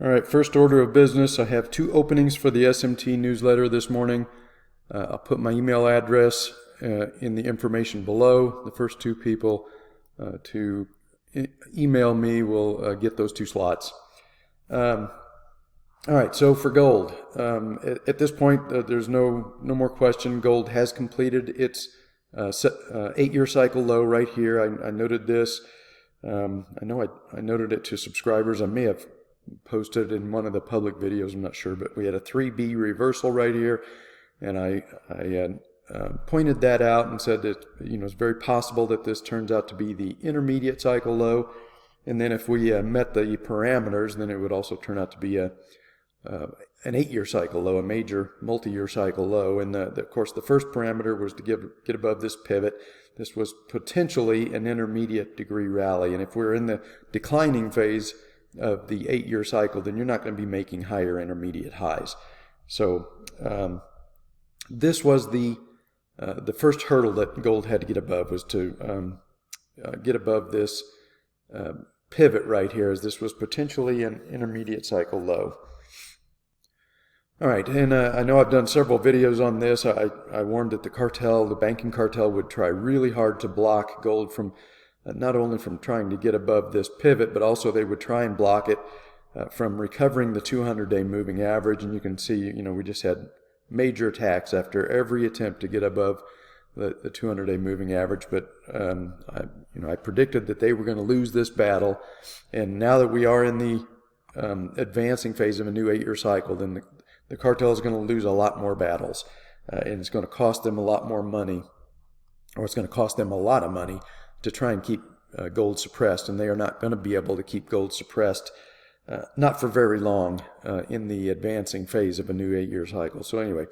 All right, first order of business, I have 2 openings for the SMT newsletter this morning. I'll put my email address in the information below. The first 2 people to email me will get those 2 slots. All right, so for gold, at this point, there's no more question. Gold has completed its 8-year cycle low right here. I noted this. I know I noted it to subscribers. I may have posted in one of the public videos, I'm not sure, but we had a 3B reversal right here, and I pointed that out and said that it's very possible that this turns out to be the intermediate cycle low, and then if we met the parameters, then it would also turn out to be an 8-year cycle low, a major multi-year cycle low. And of course the first parameter was to get above this pivot. This was potentially an intermediate degree rally, and if we're in the declining phase of the 8-year cycle, then you're not going to be making higher intermediate highs. So this was the first hurdle that gold had to get above, was to get above this pivot right here, as this was potentially an intermediate cycle low. All right, and I know I've done several videos on this. I warned that the banking cartel would try really hard to block gold from not only from trying to get above this pivot, but also they would try and block it from recovering the 200-day moving average. And you can see, we just had major attacks after every attempt to get above the 200-day moving average. But I predicted that they were going to lose this battle, and now that we are in the advancing phase of a new 8-year cycle, then the cartel is going to lose a lot more battles, and it's going to cost them a lot more money, or it's going to cost them a lot of money to try and keep gold suppressed, and they are not going to be able to keep gold suppressed, not for very long, in the advancing phase of a new 8-year cycle. So anyway,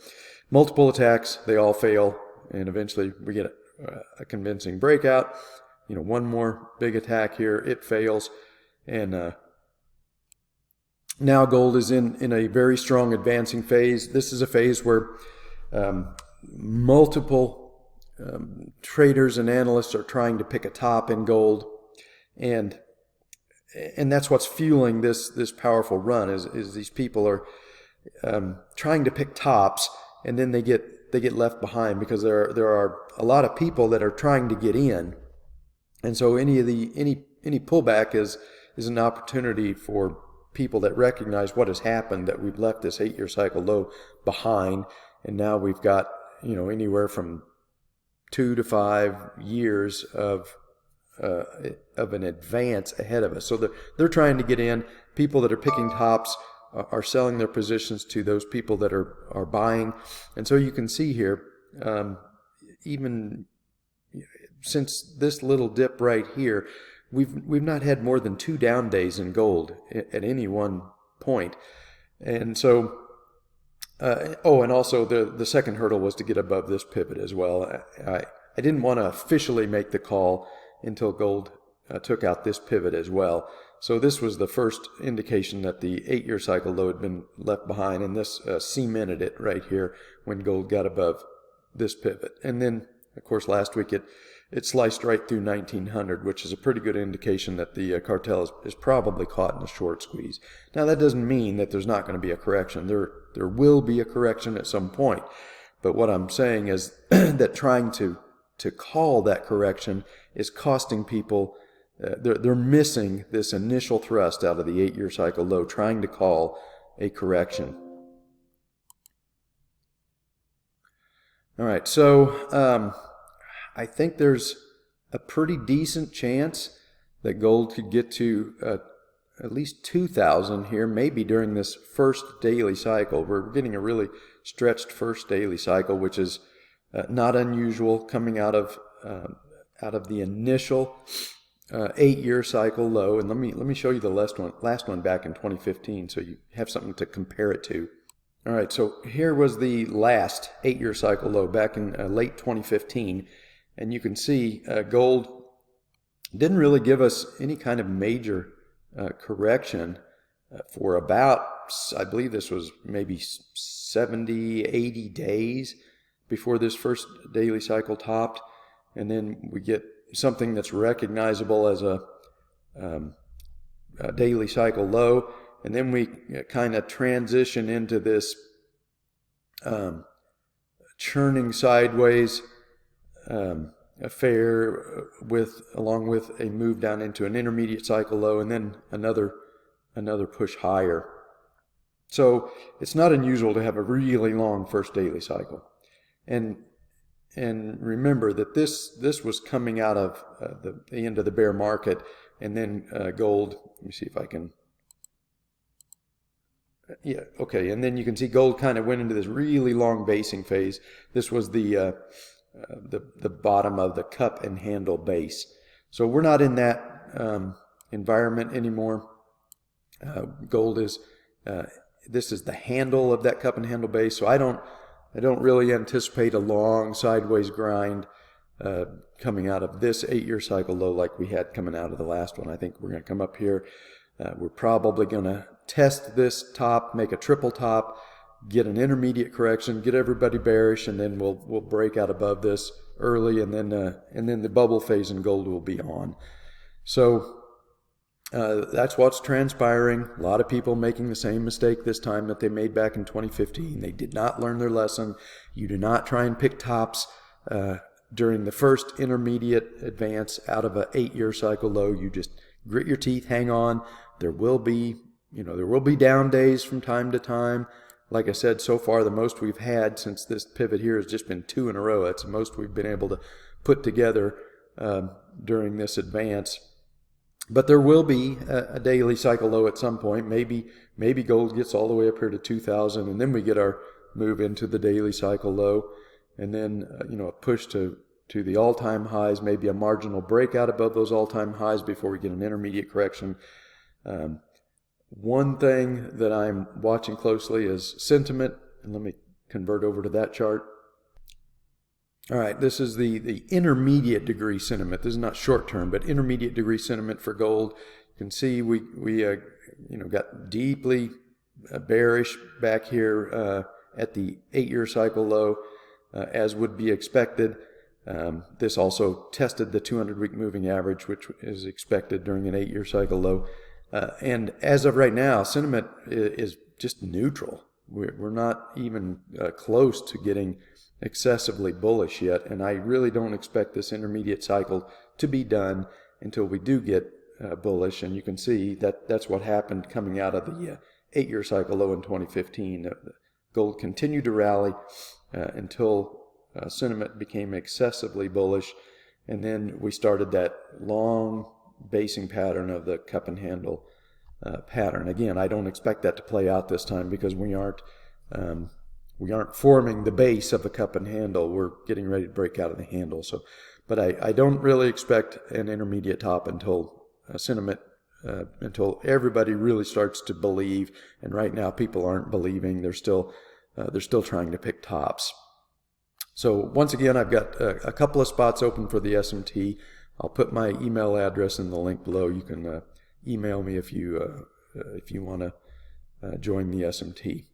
multiple attacks, they all fail, and eventually we get a convincing breakout. One more big attack here, it fails, and now gold is in a very strong advancing phase. This is a phase where multiple traders and analysts are trying to pick a top in gold, and that's what's fueling this powerful run. Is these people are trying to pick tops, and then they get left behind because there are a lot of people that are trying to get in, and so any pullback is an opportunity for people that recognize what has happened, that we've left this 8-year cycle low behind, and now we've got anywhere from 2 to 5 years of an advance ahead of us. So they're trying to get in. People that are picking tops are selling their positions to those people that are buying. And so you can see here, even since this little dip right here, we've not had more than 2 down days in gold at any one point. And so and also the second hurdle was to get above this pivot as well. I didn't want to officially make the call until gold took out this pivot as well. So this was the first indication that the 8-year cycle low had been left behind, and this cemented it right here when gold got above this pivot. And then, of course, last week it sliced right through 1900, which is a pretty good indication that the cartel is probably caught in a short squeeze. Now, that doesn't mean that there's not going to be a correction. There will be a correction at some point. But what I'm saying is that trying to call that correction is costing people. They're missing this initial thrust out of the 8-year cycle low, trying to call a correction. All right, so I think there's a pretty decent chance that gold could get to at least 2,000 here, maybe during this first daily cycle. We're getting a really stretched first daily cycle, which is not unusual coming out of the initial 8-year cycle low. And let me show you the last one back in 2015, so you have something to compare it to. All right, so here was the last 8-year cycle low back in late 2015. And you can see gold didn't really give us any kind of major correction for about, I believe this was maybe 70, 80 days before this first daily cycle topped. And then we get something that's recognizable as a daily cycle low. and then we kind of transition into this churning sideways affair along with a move down into an intermediate cycle low, and then another push higher. So it's not unusual to have a really long first daily cycle, and remember that this was coming out of the end of the bear market, and then gold. Let me see if I can. Yeah, okay, and then you can see gold kind of went into this really long basing phase. This was the bottom of the cup and handle base. So we're not in that environment anymore. Gold is this is the handle of that cup and handle base. So I don't really anticipate a long sideways grind coming out of this 8-year cycle low like we had coming out of the last one. I think we're going to come up here. We're probably going to test this top, make a triple top, get an intermediate correction, get everybody bearish, and then we'll break out above this early, and then the bubble phase in gold will be on. So that's what's transpiring. A lot of people making the same mistake this time that they made back in 2015. They did not learn their lesson. You do not try and pick tops during the first intermediate advance out of an 8-year cycle low. You just grit your teeth, hang on. There will be down days from time to time. Like I said, so far the most we've had since this pivot here has just been 2 in a row. That's the most we've been able to put together during this advance. But there will be a daily cycle low at some point. Maybe gold gets all the way up here to 2,000, and then we get our move into the daily cycle low, and then a push to the all-time highs, maybe a marginal breakout above those all-time highs before we get an intermediate correction. One thing that I'm watching closely is sentiment, and let me convert over to that chart. All right, this is the intermediate degree sentiment. This is not short term, but intermediate degree sentiment for gold. You can see we got deeply bearish back here at the 8-year cycle low, as would be expected. This also tested the 200-week moving average, which is expected during an 8-year cycle low. And as of right now, sentiment is just neutral. We're not even close to getting excessively bullish yet, and I really don't expect this intermediate cycle to be done until we do get bullish. And you can see that that's what happened coming out of the 8-year cycle low in 2015. Gold continued to rally until sentiment became excessively bullish, and then we started that long basing pattern of the cup and handle pattern. Again, I don't expect that to play out this time because we aren't forming the base of the cup and handle. We're getting ready to break out of the handle. So, but I don't really expect an intermediate top until sentiment, until everybody really starts to believe. And right now, people aren't believing. They're still trying to pick tops. So once again, I've got a couple of spots open for the SMT. I'll put my email address in the link below. You can email me if you want to join the SMT.